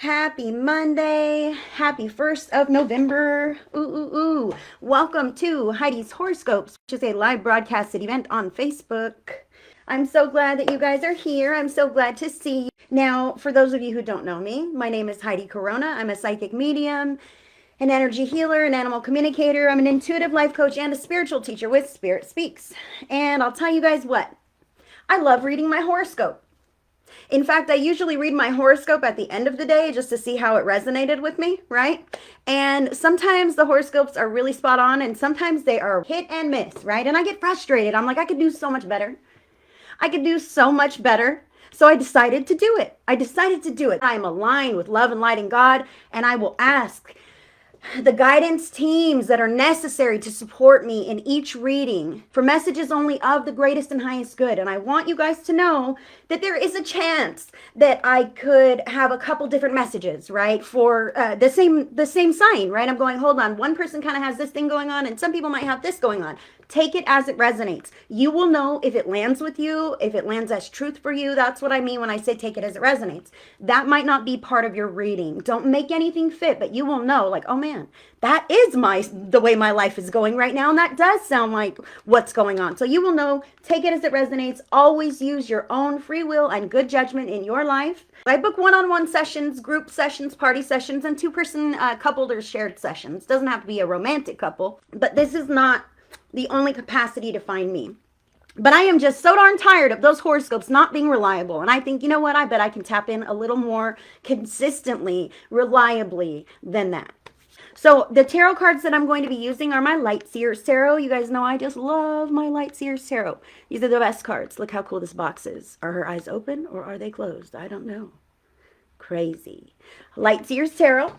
Happy Monday. Happy 1st of November. Ooh, ooh, ooh. Welcome to Heidi's Horoscopes, which is a live broadcasted event on Facebook. I'm so glad that you guys are here. I'm so glad to see you. Now, for those of you who don't know me, my name is Heidi Corona. I'm a psychic medium, an energy healer, an animal communicator. I'm an intuitive life coach and a spiritual teacher with Spirit Speaks. And I'll tell you guys what, I love reading my horoscope. In fact, I usually read my horoscope at the end of the day just to see how it resonated with me, right? And sometimes the horoscopes are really spot on and sometimes they are hit and miss, right? And I get frustrated. I'm like, I could do so much better. I could do so much better. So I decided to do it. I am aligned with love and light and God, and I will ask the guidance teams that are necessary to support me in each reading for messages only of the greatest and highest good. And I want you guys to know that there is a chance that I could have a couple different messages, right, for the same sign, right? I'm going, hold on, one person kind of has this thing going on and some people might have this going on. Take it as it resonates. You will know if it lands with you, if it lands as truth for you. That's what I mean when I say take it as it resonates. That might not be part of your reading. Don't make anything fit, but you will know, like, oh man, that is the way my life is going right now, and that does sound like what's going on. So you will know, take it as it resonates. Always use your own free will and good judgment in your life. I book one-on-one sessions, group sessions, party sessions, and two-person coupled or shared sessions. Doesn't have to be a romantic couple, but this is not the only capacity to find me. But I am just so darn tired of those horoscopes not being reliable. And I think, you know what? I bet I can tap in a little more consistently, reliably than that. So the tarot cards that I'm going to be using are my Light Seers Tarot. You guys know I just love my Light Seers Tarot. These are the best cards. Look how cool this box is. Are her eyes open or are they closed? I don't know. Crazy. Light Seers Tarot.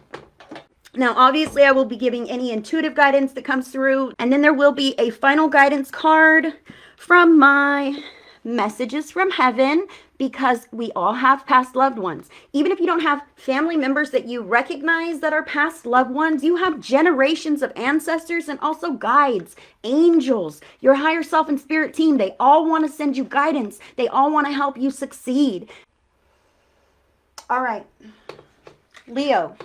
Now, obviously, I will be giving any intuitive guidance that comes through, and then there will be a final guidance card from my messages from heaven, because we all have past loved ones. Even if you don't have family members that you recognize that are past loved ones, you have generations of ancestors and also guides, angels, your higher self and spirit team. They all want to send you guidance. They all want to help you succeed. All right, Leo.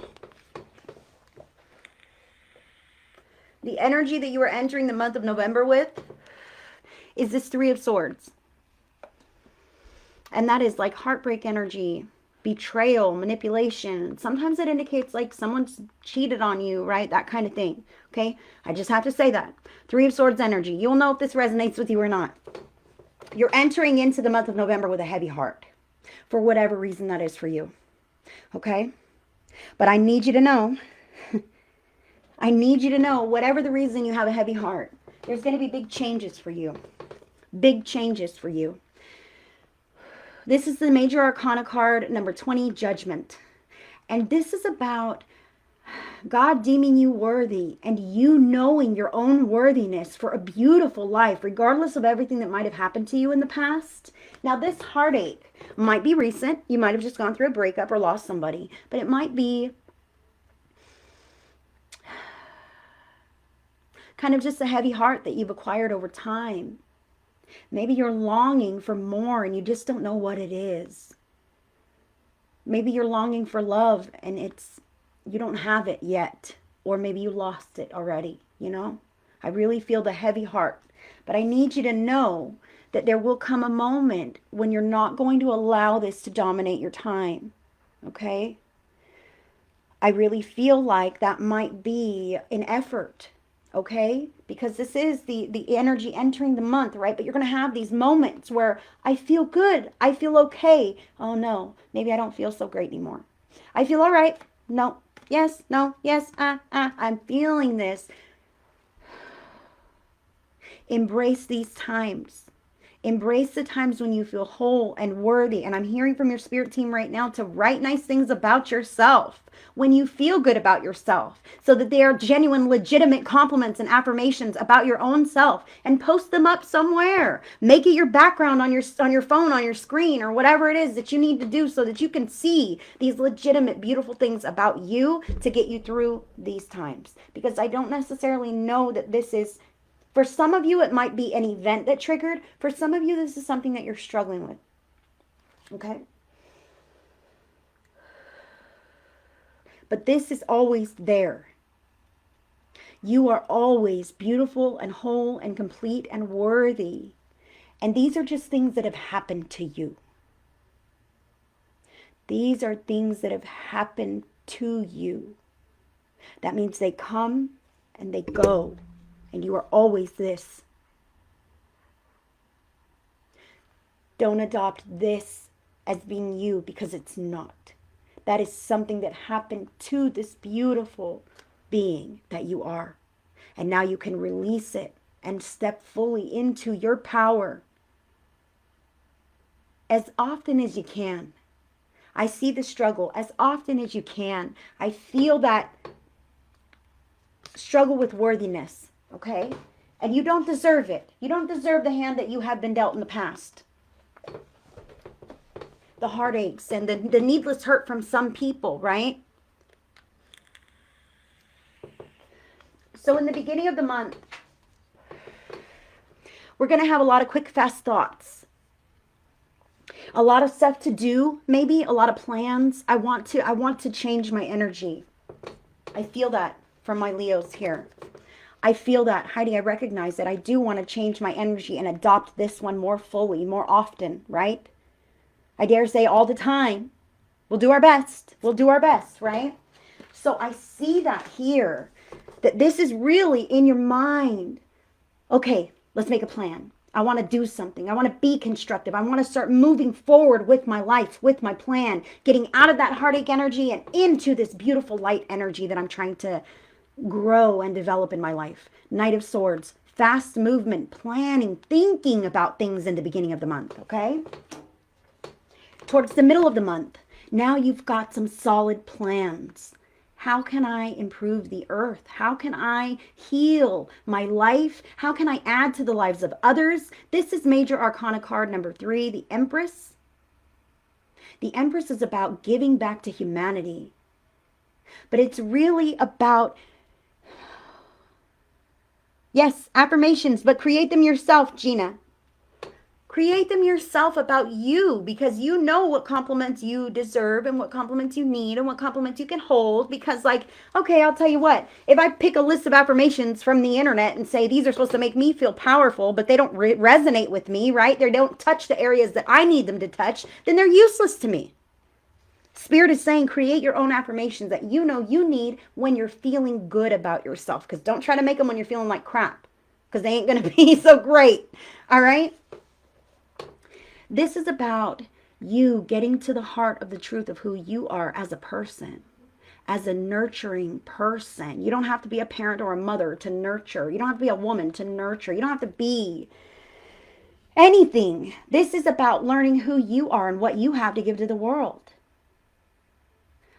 The energy that you are entering the month of November with is this Three of Swords. And that is like heartbreak energy, betrayal, manipulation. Sometimes it indicates like someone's cheated on you, right? That kind of thing, okay? I just have to say that. Three of Swords energy. You'll know if this resonates with you or not. You're entering into the month of November with a heavy heart for whatever reason that is for you, okay? But I need you to know... I need you to know, whatever the reason you have a heavy heart, there's going to be big changes for you. Big changes for you. This is the Major Arcana card, number 20, Judgment. And this is about God deeming you worthy and you knowing your own worthiness for a beautiful life, regardless of everything that might have happened to you in the past. Now, this heartache might be recent. You might have just gone through a breakup or lost somebody, but it might be kind of just a heavy heart that you've acquired over time. Maybe you're longing for more and you just don't know what it is. Maybe you're longing for love and you don't have it yet. Or maybe you lost it already, you know? I really feel the heavy heart. But I need you to know that there will come a moment when you're not going to allow this to dominate your time. Okay? I really feel like that might be an effort. Okay? Because this is the energy entering the month, right? But you're going to have these moments where I feel good. I feel okay. Oh no, maybe I don't feel so great anymore. I feel all right. No, yes, no, yes, I'm feeling this. Embrace these times. Embrace the times when you feel whole and worthy. And I'm hearing from your spirit team right now to write nice things about yourself when you feel good about yourself, so that they are genuine, legitimate compliments and affirmations about your own self, and post them up somewhere. Make it your background on your phone, on your screen, or whatever it is that you need to do so that you can see these legitimate, beautiful things about you to get you through these times. Because I don't necessarily know that this is... For some of you, it might be an event that triggered. For some of you, this is something that you're struggling with. Okay? But this is always there. You are always beautiful and whole and complete and worthy. And these are just things that have happened to you. These are things that have happened to you. That means they come and they go, and you are always this. Don't adopt this as being you, because it's not. That is something that happened to this beautiful being that you are. And now you can release it and step fully into your power as often as you can. I see the struggle as often as you can. I feel that struggle with worthiness, okay? And you don't deserve it. You don't deserve the hand that you have been dealt in the past. The heartaches and the needless hurt from some people, right? So in the beginning of the month, we're going to have a lot of quick, fast thoughts. A lot of stuff to do, maybe a lot of plans. I want to change my energy. I feel that from my Leos here. I feel that, Heidi, I recognize that I do want to change my energy and adopt this one more fully, more often, right? I dare say all the time. We'll do our best. We'll do our best, right? So I see that here, that this is really in your mind. Okay, let's make a plan. I want to do something. I want to be constructive. I want to start moving forward with my life, with my plan, getting out of that heartache energy and into this beautiful light energy that I'm trying to grow and develop in my life. Knight of Swords, fast movement, planning, thinking about things in the beginning of the month, okay? Towards the middle of the month, now you've got some solid plans. How can I improve the earth? How can I heal my life? How can I add to the lives of others? This is Major Arcana card number 3, the Empress. The Empress is about giving back to humanity. But it's really about, yes, affirmations, but create them yourself, Gina. Create them yourself about you, because you know what compliments you deserve and what compliments you need and what compliments you can hold. Because, like, okay, I'll tell you what, if I pick a list of affirmations from the internet and say these are supposed to make me feel powerful, but they don't resonate with me, right? They don't touch the areas that I need them to touch, then they're useless to me. Spirit is saying create your own affirmations that you know you need when you're feeling good about yourself. Because don't try to make them when you're feeling like crap, because they ain't going to be so great. All right? This is about you getting to the heart of the truth of who you are as a person, as a nurturing person. You don't have to be a parent or a mother to nurture. You don't have to be a woman to nurture. You don't have to be anything. This is about learning who you are and what you have to give to the world.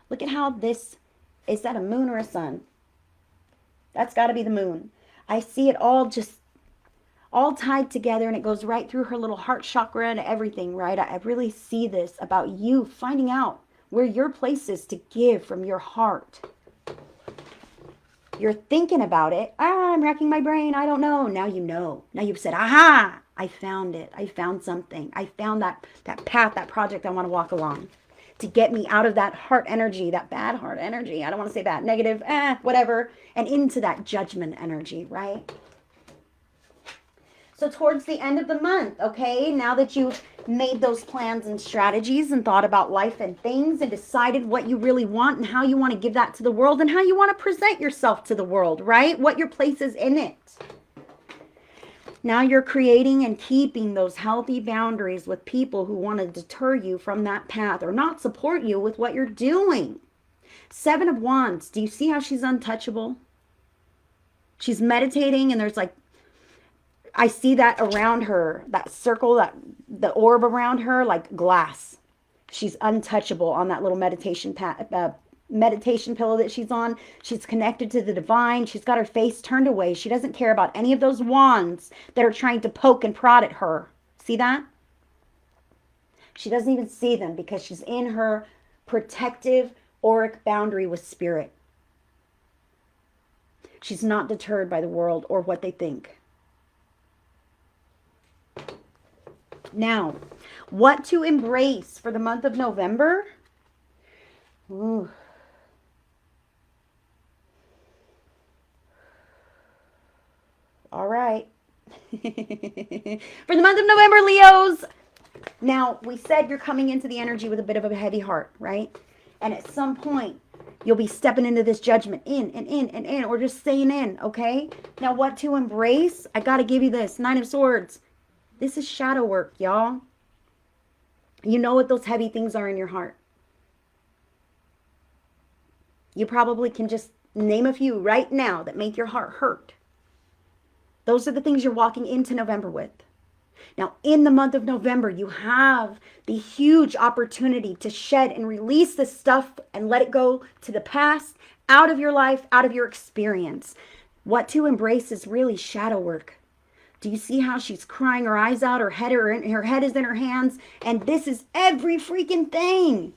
Look at how this, is that a moon or a sun? That's got to be the moon. I see it all tied together, and it goes right through her little heart chakra and everything, right? I really see this about you finding out where your place is to give from your heart. You're thinking about it. I'm racking my brain. I don't know. Now you know. Now you've said, aha, I found it. I found something. I found that path, that project I want to walk along to get me out of that heart energy, that bad heart energy. I don't want to say bad, negative, whatever, and into that judgment energy, right? So towards the end of the month, okay, now that you've made those plans and strategies and thought about life and things and decided what you really want and how you want to give that to the world and how you want to present yourself to the world, right? What your place is in it. Now you're creating and keeping those healthy boundaries with people who want to deter you from that path or not support you with what you're doing. 7 of Wands. Do you see how she's untouchable? She's meditating and there's like, I see that around her, that circle, that the orb around her, like glass. She's untouchable on that little meditation pillow that she's on. She's connected to the divine. She's got her face turned away. She doesn't care about any of those wands that are trying to poke and prod at her. See that? She doesn't even see them because she's in her protective auric boundary with spirit. She's not deterred by the world or what they think. Now, what to embrace for the month of November? Ooh. All right. For the month of November, Leos. Now, we said you're coming into the energy with a bit of a heavy heart, right? And at some point, you'll be stepping into this judgment in and in and in, or just staying in, okay? Now, what to embrace? I got to give you this. 9 of Swords. This is shadow work, y'all. You know what those heavy things are in your heart. You probably can just name a few right now that make your heart hurt. Those are the things you're walking into November with. Now, in the month of November, you have the huge opportunity to shed and release this stuff and let it go to the past, out of your life, out of your experience. What to embrace is really shadow work. Do you see how she's crying her eyes out? Her head is in her hands. And this is every freaking thing.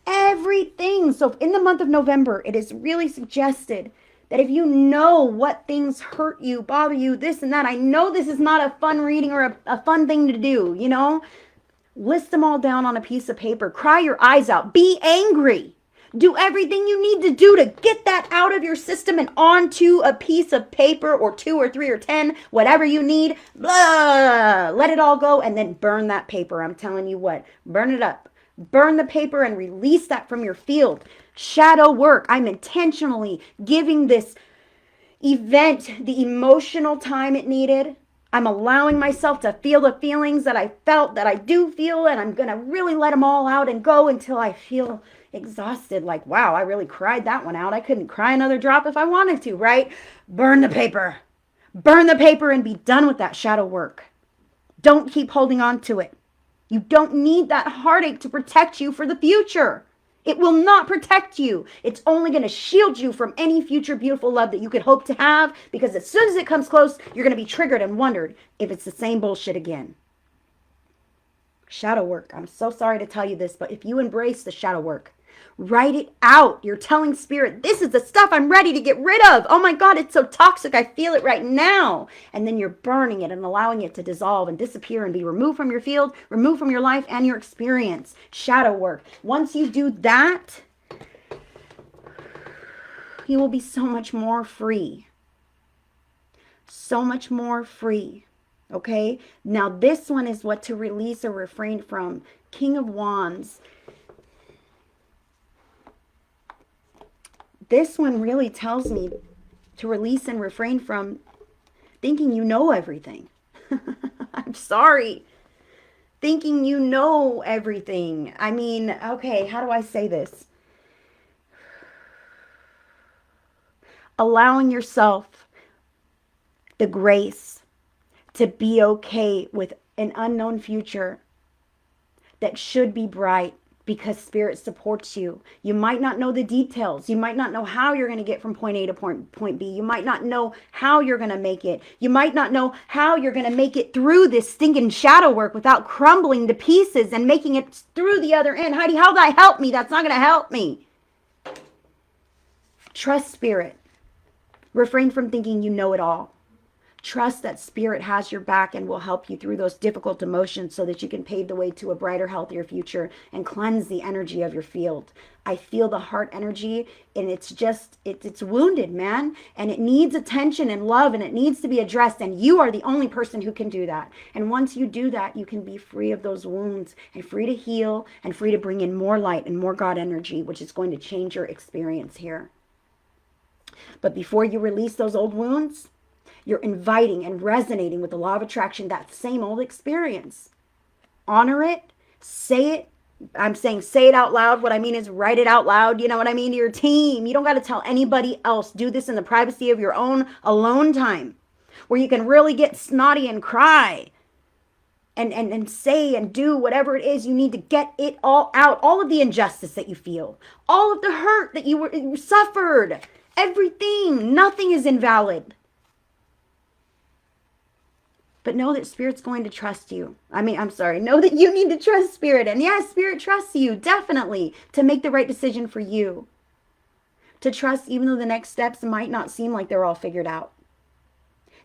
Everything. So in the month of November, it is really suggested that if you know what things hurt you, bother you, this and that, I know this is not a fun reading or a fun thing to do, you know? List them all down on a piece of paper. Cry your eyes out. Be angry. Do everything you need to do to get that out of your system and onto a piece of paper or 2 or 3 or 10, whatever you need. Blah. Let it all go and then burn that paper. I'm telling you what, burn it up. Burn the paper and release that from your field. Shadow work. I'm intentionally giving this event the emotional time it needed. I'm allowing myself to feel the feelings that I felt, that I do feel, and I'm going to really let them all out and go until I feel exhausted. Like, wow, I really cried that one out. I couldn't cry another drop if I wanted to, right? Burn the paper. Burn the paper and be done with that shadow work. Don't keep holding on to it. You don't need that heartache to protect you for the future. It will not protect you. It's only going to shield you from any future beautiful love that you could hope to have, because as soon as it comes close, you're going to be triggered and wondered if it's the same bullshit again. Shadow work. I'm so sorry to tell you this, but if you embrace the shadow work, write it out. You're telling spirit, this is the stuff I'm ready to get rid of. Oh my God, it's so toxic. I feel it right now. And then you're burning it and allowing it to dissolve and disappear and be removed from your field, removed from your life and your experience. Shadow work. Once you do that, you will be so much more free. So much more free. Okay? Now this one is what to release or refrain from. King of Wands. This one really tells me to release and refrain from thinking you know everything. I'm sorry. Thinking you know everything. I mean, okay, how do I say this? Allowing yourself the grace to be okay with an unknown future that should be bright. Because spirit supports you. You might not know the details. You might not know how you're going to get from point A to point B. You might not know how you're going to make it. You might not know how you're going to make it through this stinking shadow work without crumbling to pieces and making it through the other end. Heidi, how that help me? That's not going to help me. Trust spirit. Refrain from thinking you know it all. Trust that spirit has your back and will help you through those difficult emotions so that you can pave the way to a brighter, healthier future and cleanse the energy of your field. I feel the heart energy, and it's wounded, man. And it needs attention and love, and it needs to be addressed. And you are the only person who can do that. And once you do that, you can be free of those wounds and free to heal and free to bring in more light and more God energy, which is going to change your experience here. But before you release those old wounds, you're inviting and resonating with the law of attraction, that same old experience. Honor it. Say it. I'm saying say it out loud. What I mean is write it out loud. You know what I mean? To your team. You don't got to tell anybody else. Do this in the privacy of your own alone time, where you can really get snotty and cry and say and do whatever it is you need to get it all out. All of the injustice that you feel. All of the hurt that you suffered. Everything. Nothing is invalid. But know that spirit's going to trust you. Know that you need to trust spirit. And yes, spirit trusts you, definitely, to make the right decision for you. To trust even though the next steps might not seem like they're all figured out.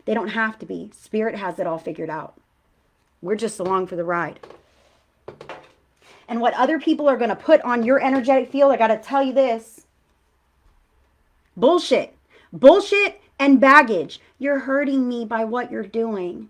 They don't have to be. Spirit has it all figured out. We're just along for the ride. And what other people are going to put on your energetic field, I got to tell you this. Bullshit. Bullshit and baggage. You're hurting me by what you're doing.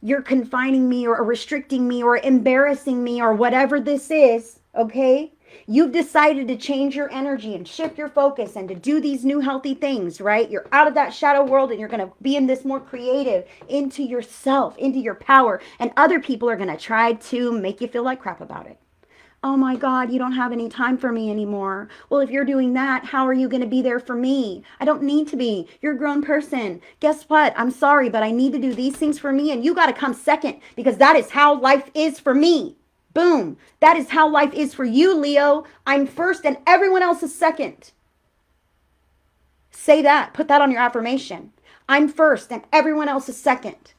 You're confining me or restricting me or embarrassing me or whatever this is, okay? You've decided to change your energy and shift your focus and to do these new healthy things, right? You're out of that shadow world and you're going to be in this more creative, into yourself, into your power. And other people are going to try to make you feel like crap about it. Oh my God, you don't have any time for me anymore. Well, if you're doing that, how are you going to be there for me? I don't need to be. You're a grown person. Guess what? I'm sorry, but I need to do these things for me, and you got to come second because that is how life is for me. Boom. That is how life is for you, Leo. I'm first and everyone else is second. Say that. Put that on your affirmation. I'm first and everyone else is second.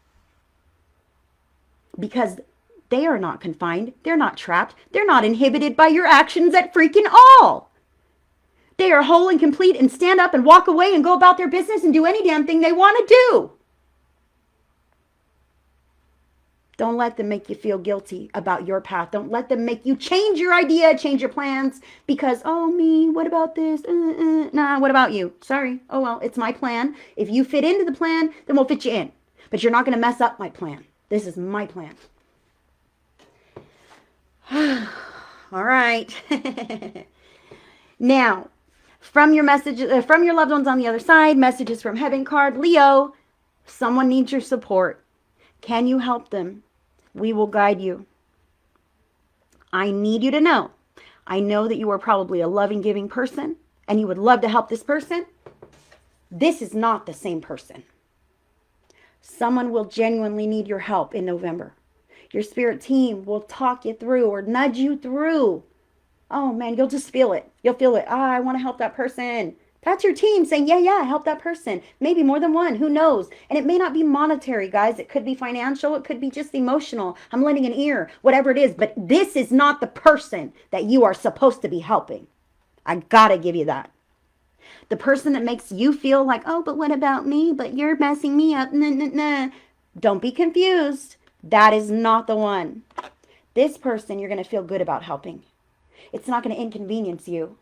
Because they are not confined. They're not trapped. They're not inhibited by your actions at freaking all. They are whole and complete and stand up and walk away and go about their business and do any damn thing they want to do. Don't let them make you feel guilty about your path. Don't let them make you change your idea, change your plans because, oh, me, what about this? Nah, what about you? Sorry. Oh, well, it's my plan. If you fit into the plan, then we'll fit you in. But you're not going to mess up my plan. This is my plan. All right. Now, from your message, from your loved ones on the other side, messages from heaven card, Leo, someone needs your support. Can you help them? We will guide you. I need you to know. I know that you are probably a loving, giving person, and you would love to help this person. This is not the same person. Someone will genuinely need your help in November. Your spirit team will talk you through or nudge you through. Oh man, you'll just feel it. You'll feel it. I want to help that person. That's your team saying, yeah, help that person. Maybe more than one. Who knows? And it may not be monetary, guys. It could be financial. It could be just emotional. I'm lending an ear, whatever it is. But this is not the person that you are supposed to be helping. I gotta give you that. The person that makes you feel like, oh, but what about me? But you're messing me up. Nah. Don't be confused. That is not the one. This person you're going to feel good about helping. It's not going to inconvenience you.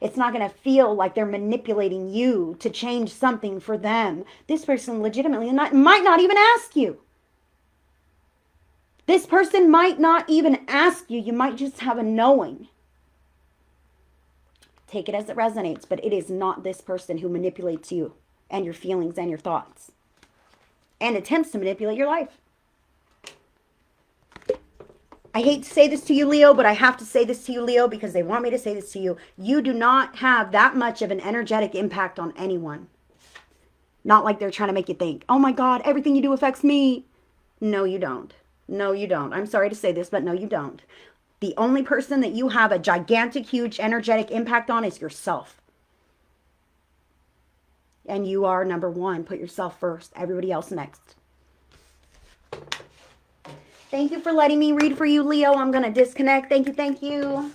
It's not going to feel like they're manipulating you to change something for them. This person legitimately might not even ask you. This person might not even ask you. You might just have a knowing. Take it as it resonates, but it is not this person who manipulates you and your feelings and your thoughts and attempts to manipulate your life. I hate to say this to you, Leo, but I have to say this to you, Leo, because they want me to say this to you. You do not have that much of an energetic impact on anyone. Not like they're trying to make you think, oh my God, everything you do affects me. No, you don't. No, you don't. I'm sorry to say this, but no, you don't. The only person that you have a gigantic, huge, energetic impact on is yourself. And you are number one. Put yourself first. Everybody else next. Thank you for letting me read for you, Leo. I'm going to disconnect. Thank you.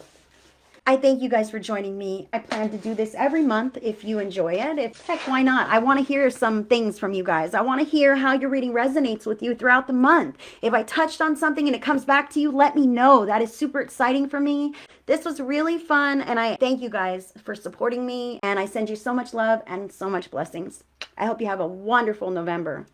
I thank you guys for joining me. I plan to do this every month if you enjoy it. Heck, why not? I want to hear some things from you guys. I want to hear how your reading resonates with you throughout the month. If I touched on something and it comes back to you, let me know. That is super exciting for me. This was really fun, and I thank you guys for supporting me, and I send you so much love and so much blessings. I hope you have a wonderful November.